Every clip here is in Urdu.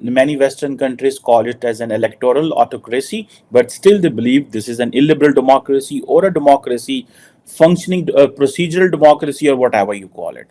many western countries call it as an electoral autocracy, but still they believe this is an illiberal democracy or a democracy functioning, procedural democracy or whatever you call it.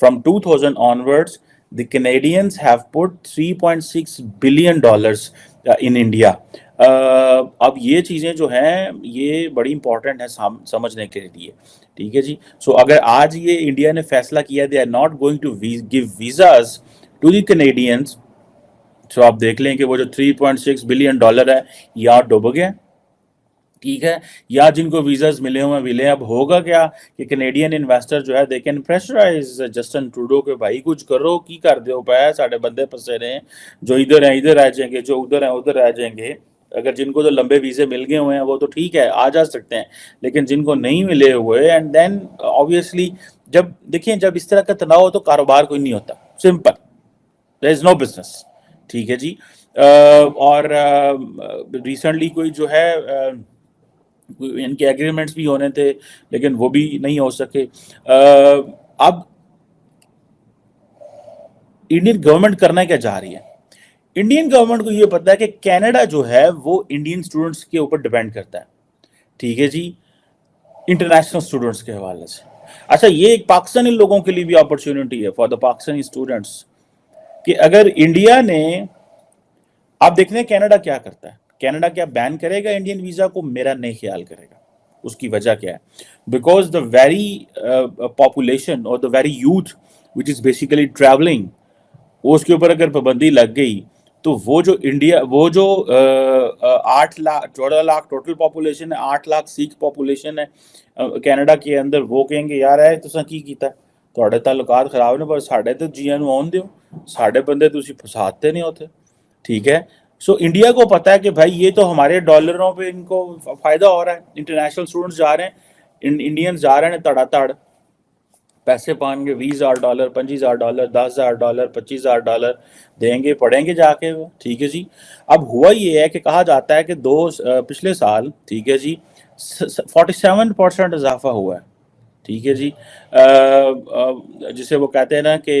From 2000 onwards, the Canadians have put $3.6 billion in India. اب یہ چیزیں جو ہیں یہ بڑی امپورٹنٹ ہیں سمجھنے کے لیے، ٹھیک ہے جی. سو اگر آج یہ انڈیا نے فیصلہ کیا they are not going to give visas to the Canadians, تو آپ دیکھ لیں کہ وہ جو $3.6 بلین ہے یا ڈوب گیا، ٹھیک ہے. یا جن کو ویزاز ملے ہوئے ملے، اب ہوگا کیا کہ کینیڈین انویسٹر جو ہے they can pressurize Justin Trudeau کہ بھائی کچھ کرو، کی کر دیو پایا ساڑھے بندے پھنسے رہے ہیں، جو ادھر ہیں ادھر رہ جائیں گے، جو ادھر ہیں ادھر رہ جائیں گے. اگر جن کو تو لمبے ویزے مل گئے ہوئے ہیں وہ تو ٹھیک ہے آ جا سکتے ہیں، لیکن جن کو نہیں ملے ہوئے، اینڈ دین آبویسلی جب دیکھیں جب اس طرح کا تناؤ ہو تو کاروبار کوئی نہیں ہوتا، سمپل، دیر از نو بزنس، ٹھیک ہے جی. اور ریسنٹلی کوئی جو ہے ان کے ایگریمنٹس بھی ہونے تھے لیکن وہ بھی نہیں ہو سکے. اب انڈین گورنمنٹ کرنا کیا چاہ رہی ہے؟ انڈین گورنمنٹ کو یہ پتا ہے کہ کینیڈا جو ہے وہ انڈین اسٹوڈنٹس کے اوپر ڈیپینڈ کرتا ہے، ٹھیک ہے جی، انٹرنیشنل اسٹوڈنٹس کے حوالے سے. اچھا یہ ایک پاکستانی لوگوں کے لیے بھی اپرچونٹی ہے فار دا پاکستانی اسٹوڈنٹس کہ اگر انڈیا نے، آپ دیکھ لیں کینیڈا کیا کرتا ہے، کینیڈا کیا بین کرے گا انڈین ویزا کو؟ میرا نہیں خیال کرے گا. اس کی وجہ کیا ہے؟ بیکاز دا ویری پاپولیشن اور the very youth which is basically travelling, اس کے اوپر اگر پابندی لگ گئی تو وہ جو انڈیا، وہ جو 14 لاکھ ٹوٹل پاپولیشن ہے، 8 لاکھ سکھ پاپولیشن ہے کینیڈا کے اندر، وہ کہیں گے یار ہے تساں کی کیتا ہے، تھوڑے تعلقات خراب نے پر ساڈے تو جیاں نو آن دیو، ساڈے بندے تسی فسادتے نہیں ہوتے، ٹھیک ہے. سو انڈیا کو پتا ہے کہ بھائی یہ تو ہمارے ڈالروں پہ ان کو فائدہ ہو رہا ہے، انٹرنیشنل اسٹوڈنٹس جا رہے ہیں، انڈینز جا رہے ہیں تڑا تڑ پیسے پائیں گے، $20,000 $25,000 $10,000 $25,000 دیں گے، پڑھیں گے جا کے، ٹھیک ہے جی. اب ہوا یہ ہے کہ کہا جاتا ہے کہ پچھلے سال، ٹھیک ہے جی، 47% اضافہ ہوا ہے، ٹھیک ہے جی، جسے وہ کہتے ہیں نا کہ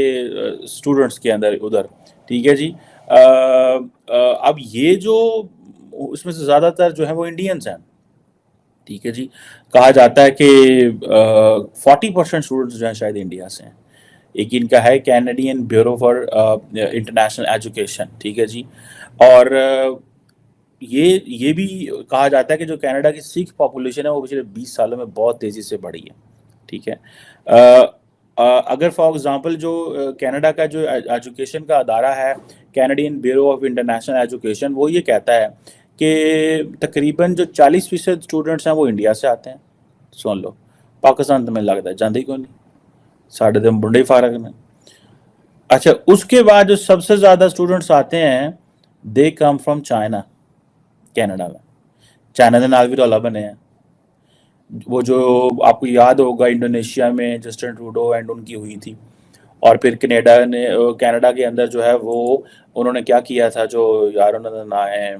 اسٹوڈنٹس کے اندر ادھر، ٹھیک ہے جی. اب یہ جو اس میں سے زیادہ تر جو ہے وہ انڈینز ہیں، ٹھیک ہے جی. کہا جاتا ہے کہ 40% اسٹوڈنٹس جو ہیں شاید انڈیا سے ہیں. ایک ان کا ہے Canadian bureau for international education, ٹھیک ہے جی. اور یہ بھی کہا جاتا ہے کہ جو کینیڈا کی سکھ پاپولیشن ہے وہ پچھلے 20 سالوں میں بہت تیزی سے بڑھی ہے، ٹھیک ہے. اگر فار ایگزامپل جو کینیڈا کا جو ایجوکیشن کا ادارہ ہے Canadian bureau of international education, وہ یہ کہتا ہے کہ تقریباً جو 40% اسٹوڈنٹس ہیں وہ انڈیا سے آتے ہیں. سن لو پاکستان تو میں لگتا ہے جاندے کو نہیں، ساڑھے دن بنڈے فارغ میں. اچھا اس کے بعد جو سب سے زیادہ اسٹوڈنٹس آتے ہیں دے کم فرام چائنا، کینیڈا میں. چائنا کے نال بھی رولا بنے ہیں، وہ جو آپ کو یاد ہوگا انڈونیشیا میں جسٹن ٹروڈو اینڈ ان کی ہوئی تھی، اور پھر کینیڈا کے اندر جو ہے وہ انہوں نے کیا کیا تھا، جو یار انہوں نے نہ ہے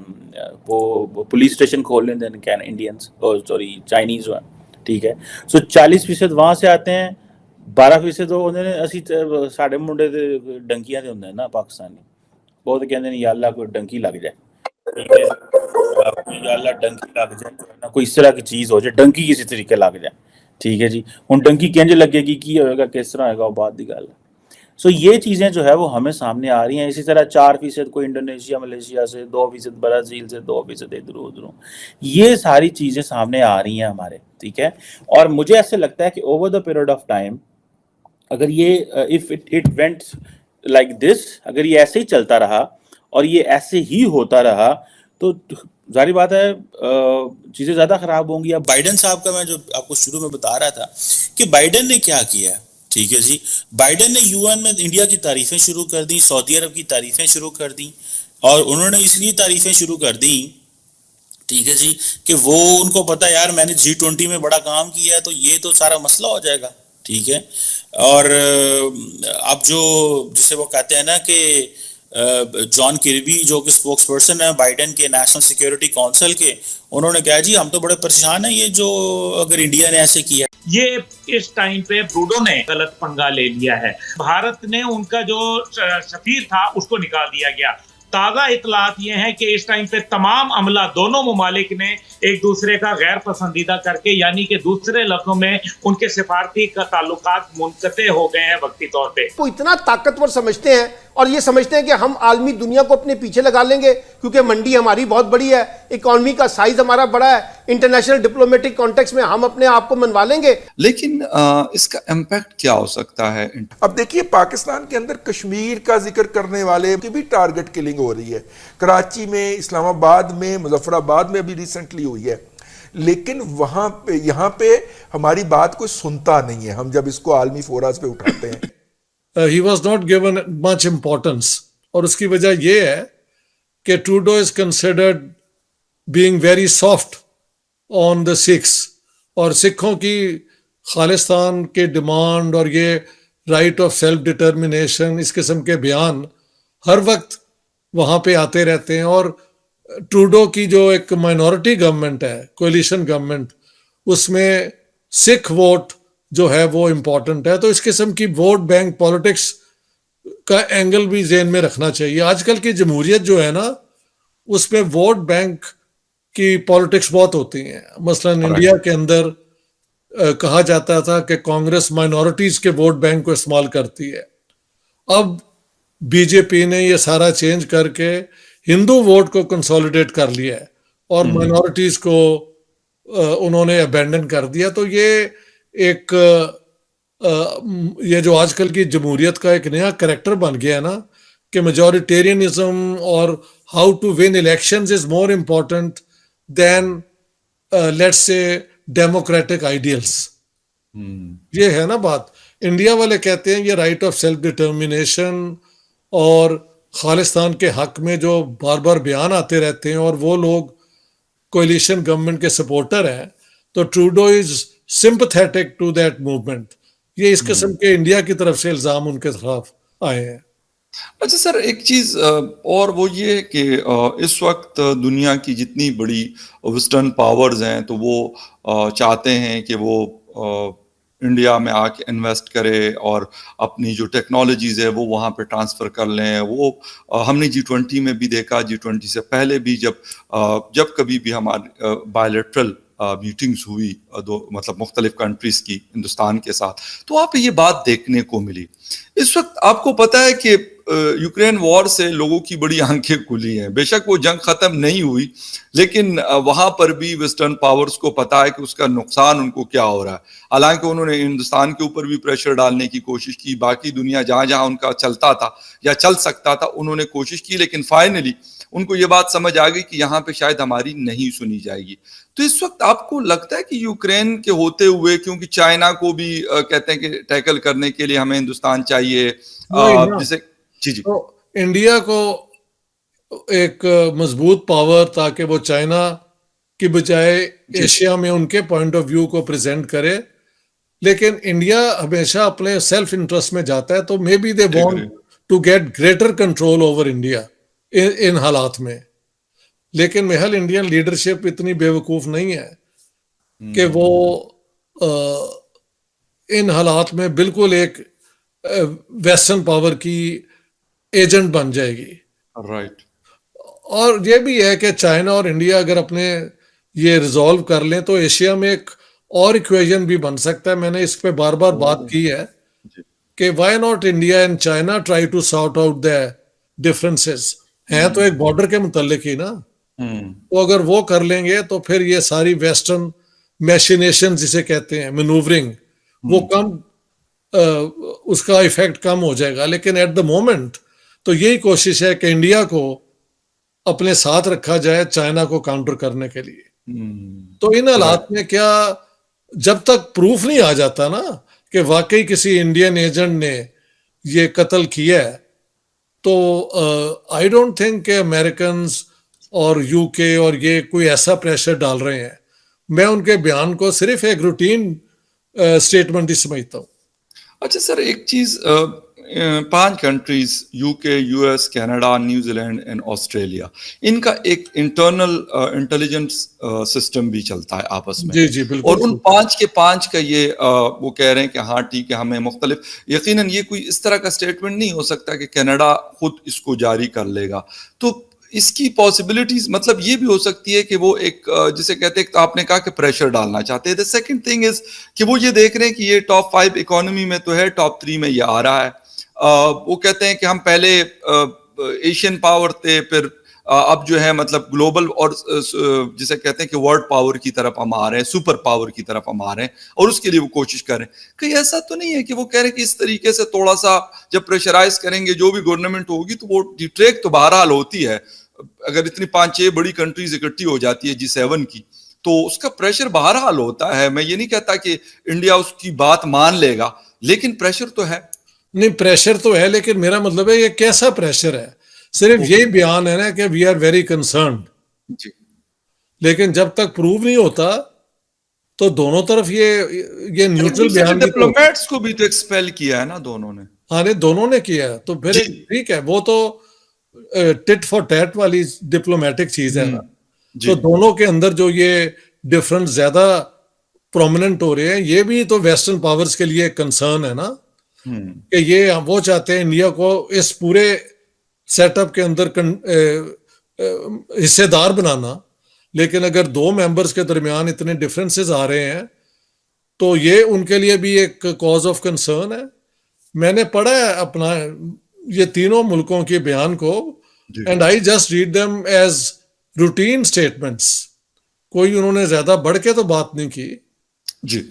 وہ پولیس اسٹیشن کھول لیں دیں انڈینس، سوری چائنیز ہیں، ٹھیک ہے. سو 40% وہاں سے آتے ہیں، 12% وہ انہوں نے اسی ساڑھے منڈے دے ڈنکیاں دے ہوندے ہیں نا پاکستانی، وہ تو کہندے ہیں یا اللہ کوئی ڈنکی لگ جائے، ٹھیک ہے، یا اللہ ڈنکی لگ جائے، کوئی اس طرح کی چیز ہو جائے، ڈنکی کسی طریقے لگ جائے، ٹھیک ہے جی. ہن ڈنکی کنج لگے گی، کی ہوئے گا، کس طرح ہوئے گا، وہ بات دی گل ہے. سو یہ چیزیں جو ہے وہ ہمیں سامنے آ رہی ہیں. اسی طرح 4% کوئی انڈونیشیا ملیشیا سے، 2% برازیل سے، 2% ادھروں ادھروں، یہ ساری چیزیں سامنے آ رہی ہیں ہمارے، ٹھیک ہے. اور مجھے ایسے لگتا ہے کہ over the period of time اگر یہ if it went like this, اگر یہ ایسے ہی چلتا رہا اور یہ ایسے ہی ہوتا رہا تو ظاہر بات ہے چیزیں زیادہ خراب ہوں گی. اب بائیڈن صاحب کا میں جو آپ کو شروع میں بتا رہا تھا کہ بائیڈن نے کیا کیا ہے، ٹھیک ہے جی. بائیڈن نے یو این میں انڈیا کی تعریفیں شروع کر دیں، سعودی عرب کی تعریفیں شروع کر دیں، اور انہوں نے اس لیے تعریفیں شروع کر دیں، ٹھیک ہے جی، کہ وہ ان کو پتا یار میں نے G20 میں بڑا کام کیا ہے تو یہ تو سارا مسئلہ ہو جائے گا، ٹھیک ہے. اور اب جو جسے وہ کہتے ہیں نا کہ جان کربی جو کہ اسپوکس پرسن ہے بائیڈن کے نیشنل سیکیورٹی کونسل کے، انہوں نے کہا جی ہم تو بڑے پریشان ہیں یہ جو اگر انڈیا نے ایسے کیا. یہ اس ٹائم پہ ٹروڈو نے غلط پنگا لے لیا ہے. بھارت نے ان کا جو سفیر تھا اس کو نکال دیا گیا. تازہ اطلاعات یہ ہیں کہ اس ٹائم پہ تمام عملہ دونوں ممالک نے ایک دوسرے کا غیر پسندیدہ کر کے، یعنی کہ دوسرے لفظوں میں ان کے سفارتی کا تعلقات منقطع ہو گئے ہیں وقتی طور پہ. وہ اتنا طاقتور سمجھتے ہیں اور یہ سمجھتے ہیں کہ ہم عالمی دنیا کو اپنے پیچھے لگا لیں گے کیونکہ منڈی ہماری بہت بڑی ہے، اکانومی کا سائز ہمارا بڑا ہے, انٹرنیشنل ڈپلومیٹک کانٹیکس میں ہم اپنے آپ کو منوا لیں گے. لیکن اس کا امپیکٹ کیا ہو سکتا ہے؟ اب دیکھیے پاکستان کے اندر کشمیر کا ذکر کرنے والے کی بھی ٹارگٹ کلنگ ہو رہی ہے, کراچی میں, اسلام آباد میں, مظفر آباد میں ابھی ریسنٹلی ہوئی ہے, لیکن وہاں پہ یہاں پہ ہماری بات کوئی سنتا نہیں ہے ہم جب اس کو عالمی فوراز پہ اٹھاتے ہیں. He was not given much importance, اور اس کی وجہ یہ ہے کہ Trudeau is considered being very soft on the Sikhs, اور سکھوں کی خالصتان کے ڈیمانڈ اور یہ رائٹ آف سیلف ڈٹرمنیشن, اس قسم کے بیان ہر وقت وہاں پہ آتے رہتے ہیں. اور ٹروڈو کی جو ایک مائنورٹی گورنمنٹ ہے, کولیشن گورنمنٹ, اس میں سکھ ووٹ جو ہے وہ امپورٹنٹ ہے. تو اس قسم کی ووٹ بینک پالیٹکس کا اینگل بھی ذہن میں رکھنا چاہیے. آج کل کی جمہوریت جو ہے نا, اس میں ووٹ بینک کی پالیٹکس بہت ہوتی ہیں. مثلا انڈیا کے اندر کہا جاتا تھا کہ کانگریس مائنورٹیز کے ووٹ بینک کو استعمال کرتی ہے. اب بی جے پی نے یہ سارا چینج کر کے ہندو ووٹ کو کنسولیڈیٹ کر لیا ہے اور مائنورٹیز کو انہوں نے ابینڈن کر دیا. تو یہ ایک یہ جو آج کل کی جمہوریت کا ایک نیا کریکٹر بن گیا ہے نا, کہ میجورٹیرینزم اور how to win elections is more important than let's say democratic ideals. یہ ہے نا بات. انڈیا والے کہتے ہیں یہ رائٹ آف سیلف ڈٹرمنیشن اور خالصتان کے حق میں جو بار بار بیان آتے رہتے ہیں, اور وہ لوگ کولیشن گورنمنٹ کے سپورٹر ہیں, تو Trudeau is sympathetic to that movement. یہ اس قسم کے انڈیا کی طرف سے الزام ان کے خلاف آئے ہیں. اچھا سر, ایک چیز اور وہ یہ کہ اس وقت دنیا کی جتنی بڑی ویسٹرن پاورز ہیں تو وہ چاہتے ہیں کہ وہ انڈیا میں آ کے انویسٹ کرے اور اپنی جو ٹیکنالوجیز ہے وہ وہاں پہ ٹرانسفر کر لیں. وہ ہم نے G20 میں بھی دیکھا, G20 سے پہلے بھی جب کبھی بھی ہماری بائیلیٹرل میٹنگز ہوئی مطلب مختلف کنٹریز کی ہندوستان کے ساتھ, تو وہاں پہ یہ بات دیکھنے کو ملی. اس وقت آپ کو پتہ ہے کہ یوکرین وار سے لوگوں کی بڑی آنکھیں کھلی ہیں. بے شک وہ جنگ ختم نہیں ہوئی, لیکن وہاں پر بھی ویسٹرن پاورز کو پتہ ہے کہ اس کا نقصان ان کو کیا ہو رہا ہے. حالانکہ انہوں نے ہندوستان کے اوپر بھی پریشر ڈالنے کی کوشش کی, باقی دنیا جہاں جہاں ان کا چلتا تھا یا چل سکتا تھا انہوں نے کوشش کی, لیکن فائنلی ان کو یہ بات سمجھ آ گئی کہ یہاں پہ شاید ہماری نہیں سنی جائے گی. تو اس وقت آپ کو لگتا ہے کہ یوکرین کے ہوتے ہوئے, کیونکہ چائنا کو بھی کہتے ہیں کہ ٹیکل کرنے کے لیے ہمیں ہندوستان چاہیے, جیسے جی تو انڈیا کو ایک مضبوط پاور تاکہ وہ چائنا کی بجائے ایشیا میں ان کے پوائنٹ آف ویو کو پریزنٹ کرے, لیکن انڈیا ہمیشہ اپنے سیلف انٹرسٹ میں جاتا ہے. تو maybe they want to get greater control over India ان حالات میں. لیکن محل انڈین لیڈرشپ اتنی بیوقوف نہیں ہے کہ وہ ان حالات میں بالکل ایک ویسٹرن پاور کی ایجنٹ بن جائے گی. رائٹ. اور یہ بھی ہے کہ چائنا اور انڈیا اگر اپنے یہ ریزالو کر لیں تو ایشیا میں ایک اور ایکویژن بھی بن سکتا ہے. میں نے اس پہ بار بار بات کی ہے کہ why not India and China try to sort out the differences. ہیں تو ایک بارڈر کے متعلق ہی نا, تو اگر وہ کر لیں گے تو پھر یہ ساری ویسٹرن میشینیشن جسے کہتے ہیں مینوورنگ, وہ کم اس کا ایفیکٹ کم ہو جائے گا. لیکن ایٹ دا مومنٹ تو یہی کوشش ہے کہ انڈیا کو اپنے ساتھ رکھا جائے چائنا کو کاؤنٹر کرنے کے لیے. تو ان حالات میں کیا جب تک پروف نہیں آ جاتا نا کہ واقعی کسی انڈین ایجنٹ نے یہ قتل کیا ہے, تو آئی ڈونٹ تھنک کہ امریکنز اور یو کے اور یہ کوئی ایسا پریشر ڈال رہے ہیں. میں ان کے بیان کو صرف ایک روٹین اسٹیٹمنٹ ہی سمجھتا ہوں. اچھا سر, ایک چیز, 5 countries UK, US, Canada, New Zealand and Australia, ان کا ایک انٹرنل انٹیلیجنس سسٹم بھی چلتا ہے آپس میں. جی بالکل. اور ان 5 کے 5 کا یہ وہ کہہ رہے ہیں کہ ہاں ٹھیک ہے ہمیں مختلف, یقیناً یہ کوئی اس طرح کا اسٹیٹمنٹ نہیں ہو سکتا کہ کینیڈا خود اس کو جاری کر لے گا. تو اس کی پاسبلٹیز مطلب یہ بھی ہو سکتی ہے کہ وہ ایک جسے کہتے ہیں, آپ نے کہا کہ پریشر ڈالنا چاہتے ہیں. دا سیکنڈ تھنگ از کہ وہ یہ دیکھ رہے ہیں کہ یہ ٹاپ 5 اکانومی میں تو ہے, ٹاپ 3 میں یہ آ رہا ہے. وہ کہتے ہیں کہ ہم پہلے ایشین پاور تھے, پھر اب جو ہے مطلب گلوبل اور جسے کہتے ہیں کہ ورلڈ پاور کی طرف ہم آ رہے ہیں, سپر پاور کی طرف ہم آ رہے ہیں, اور اس کے لیے وہ کوشش کر رہے ہیں. کہیں ایسا تو نہیں ہے کہ وہ کہہ رہے ہیں کہ اس طریقے سے تھوڑا سا جب پریشرائز کریں گے جو بھی گورنمنٹ ہوگی تو وہ ٹریک تو بہرحال ہوتی ہے, اگر اتنی 5-6 بڑی کنٹریز اکٹھی ہو جاتی ہے G7 کی تو اس کا پریشر بہرحال ہوتا ہے. میں یہ نہیں کہتا کہ انڈیا اس کی بات مان لے گا, لیکن پریشر تو ہے. نہیں, پریشر تو ہے, لیکن میرا مطلب ہے یہ کیسا پریشر ہے. صرف یہی بیان ہے نا کہ وی آر ویری کنسرنڈ, جی لیکن جب تک پروو نہیں ہوتا تو دونوں طرف یہ نیوٹرل بیان بھی تو, ڈپلومیٹس کو بھی تو ایکسپیل کیا ہے نا دونوں نے. ہاں نہیں, دونوں نے کیا ہے تو پھر جی. ٹھیک ہے, وہ تو ٹٹ فار ٹیٹ والی ڈپلومیٹک چیز ہے نا. جی. تو دونوں کے اندر جو یہ ڈفرنس زیادہ پرومیننٹ ہو رہے ہیں, یہ بھی تو ویسٹرن پاورز کے لیے کنسرن ہے نا, کہ یہ وہ چاہتے ہیں انڈیا کو اس پورے سیٹ اپ کے اندر حصے دار بنانا, لیکن اگر دو ممبرز کے درمیان اتنے ڈفرینسز آ رہے ہیں تو یہ ان کے لیے بھی ایک کاز آف کنسرن ہے. میں نے پڑھا ہے اپنا یہ تینوں ملکوں کے بیان کو, and I just read them as routine statements, کوئی انہوں نے زیادہ بڑھ کے تو بات نہیں کی. جی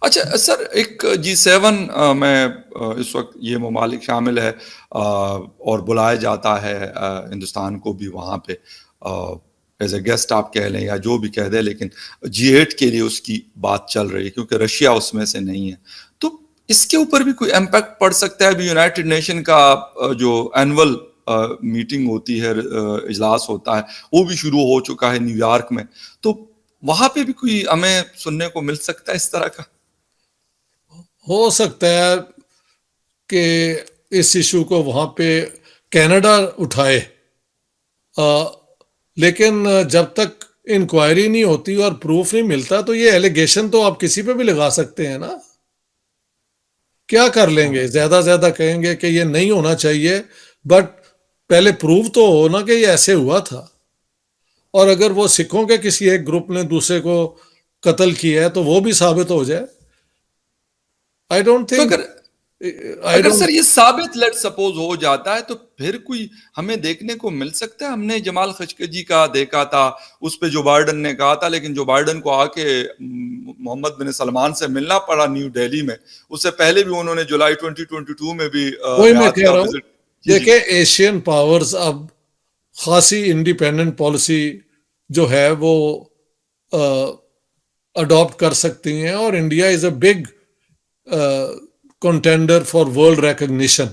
اچھا سر, ایک G7 میں اس وقت یہ ممالک شامل ہے اور بلایا جاتا ہے ہندوستان کو بھی وہاں پہ ایز اے گیسٹ آپ کہہ لیں یا جو بھی کہہ دیں, لیکن G8 کے لیے اس کی بات چل رہی ہے کیونکہ رشیا اس میں سے نہیں ہے. تو اس کے اوپر بھی کوئی امپیکٹ پڑ سکتا ہے. ابھی یونائٹڈ نیشن کا جو اینول میٹنگ ہوتی ہے, اجلاس ہوتا ہے, وہ بھی شروع ہو چکا ہے نیو یارک میں, تو وہاں پہ بھی کوئی ہمیں سننے کو مل سکتا ہے اس طرح کا؟ ہو سکتا ہے کہ اس ایشو کو وہاں پہ کینیڈا اٹھائے, لیکن جب تک انکوائری نہیں ہوتی اور پروف نہیں ملتا تو یہ ایلیگیشن تو آپ کسی پہ بھی لگا سکتے ہیں نا. کیا کر لیں گے, زیادہ زیادہ کہیں گے کہ یہ نہیں ہونا چاہیے, بٹ پہلے پروف تو ہو نا کہ یہ ایسے ہوا تھا. اور اگر وہ سکھوں کے کسی ایک گروپ نے دوسرے کو قتل کیا ہے تو وہ بھی ثابت ہو جائے. آئی ڈونٹ تھنک, اگر سر یہ ثابت لیٹ سپوز ہو جاتا ہے تو پھر کوئی ہمیں دیکھنے کو مل سکتا ہے. ہم نے جمال خشقجی کا دیکھا تھا, اس پہ جو بائیڈن نے کہا تھا, لیکن جو بائیڈن کو آ کے محمد بن سلمان سے ملنا پڑا نیو دہلی میں. اس سے پہلے بھی انہوں نے جولائی 2022 میں بھی وہی میں کہہ رہا ہوں. دیکھیں ایشین پاورز اب خاصی انڈیپینڈنٹ پالیسی جو ہے وہ اڈاپٹ کر سکتی ہیں, اور India is a big contender for world recognition,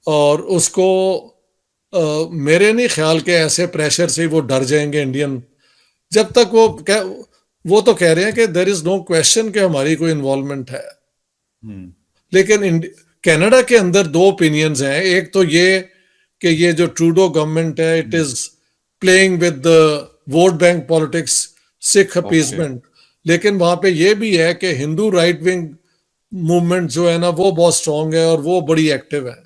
اور اس کو میرے نہیں خیال کہ ایسے پریشر سے وہ ڈر جائیں گے انڈین, جب تک وہ تو کہہ رہے ہیں کہ دیر از نو کویشچن کہ ہماری کوئی انوالومنٹ ہے. لیکن کینیڈا کے اندر دو اوپینینز ہیں. ایک تو یہ کہ یہ جو ٹروڈو گورنمنٹ ہے, it is playing with vote bank politics, Sikh appeasement, لیکن وہاں پہ یہ بھی ہے کہ ہندو رائٹ ونگ موومنٹ جو ہے نا وہ بہت اسٹرانگ ہے اور وہ بڑی ایکٹیو ہے.